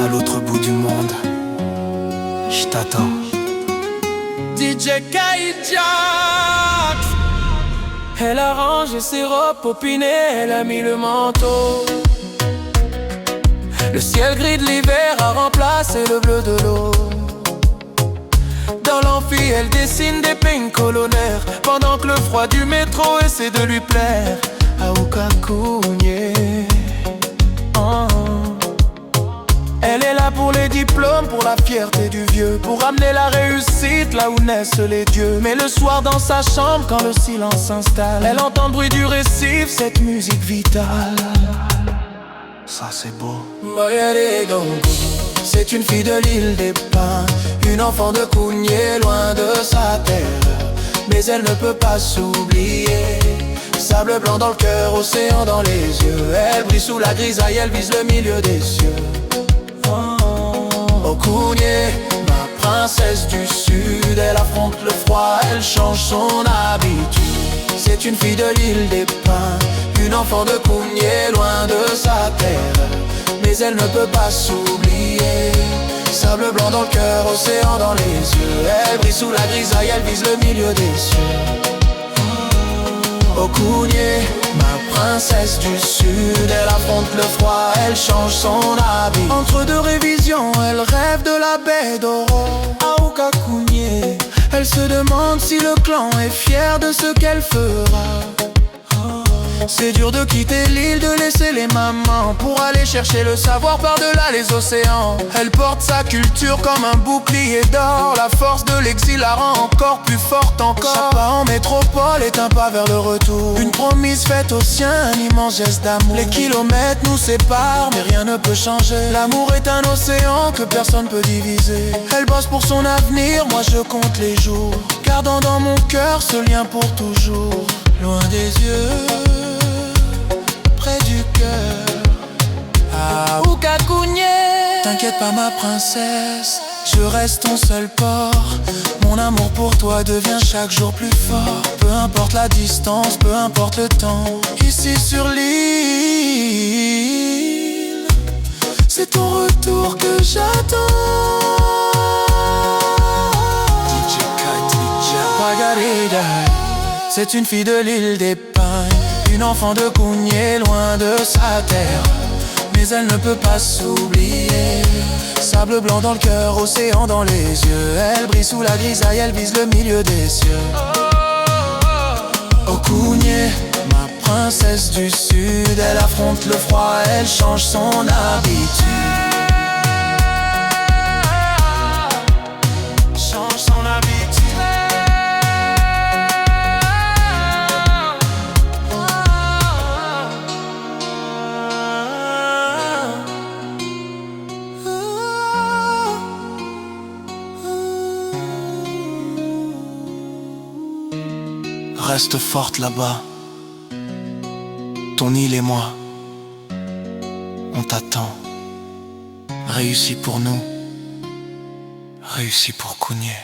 à l'autre bout du monde. Je t'attends. DJ Kaidjax. Elle a rangé ses robes popinées, elle a mis le manteau. Le ciel gris de l'hiver a remplacé le bleu de l'eau. Dans l'amphi, elle dessine des peignes colonnaires, pendant que le froid du métro essaie de lui plaire. Aoukakounye. Elle est là pour les diplômes, pour la fierté du vieux, pour amener la réussite là où naissent les dieux. Mais le soir dans sa chambre, quand le silence s'installe, elle entend le bruit du récif, cette musique vitale. Ça c'est beau. C'est une fille de l'île des Pins, une enfant de Kougné, loin de sa terre. Mais elle ne peut pas s'oublier. Sable blanc dans le cœur, océan dans les yeux. Elle brille sous la grisaille, elle vise le milieu des cieux. Oh Kougné, ma princesse du sud, elle affronte le froid, elle change son habitude. C'est une fille de l'île des Pins, une enfant de Kougné, loin de sa terre. Mais elle ne peut pas s'oublier. Sable blanc dans le cœur, océan dans les yeux. Elle brille sous la grisaille, elle vise le milieu des cieux. Oh Kougné, ma princesse du sud, elle affronte le froid, elle change son habit. Entre deux révisions, elle rêve de la baie d'Oro. Aoukakounye, elle se demande si le clan est fier de ce qu'elle fera. C'est dur de quitter l'île, de laisser les mamans pour aller chercher le savoir par-delà les océans. Elle porte sa culture comme un bouclier d'or. La force de l'exil la rend encore plus forte encore. Chaque pas en métropole est un pas vers le retour. Une promise faite aux siens, un immense geste d'amour. Les kilomètres nous séparent, mais rien ne peut changer. L'amour est un océan que personne peut diviser. Elle bosse pour son avenir, moi je compte les jours, gardant dans mon cœur ce lien pour toujours. Loin des yeux, près du cœur. Aoukakounye. T'inquiète pas ma princesse, je reste ton seul port. Mon amour pour toi devient chaque jour plus fort. Peu importe la distance, peu importe le temps. Ici sur l'île, c'est ton retour que j'attends. DJ Kaidjax. C'est une fille de l'île des Pins, une enfant de Kougné, loin de sa terre. Mais elle ne peut pas s'oublier. Sable blanc dans le cœur, océan dans les yeux. Elle brille sous la grisaille, elle vise le milieu des cieux. Oh Kougné, ma princesse du sud, elle affronte le froid, elle change son habitude. Change son habitude. Reste forte là-bas. Ton île et moi, on t'attend. Réussis pour nous, réussis pour Kougné.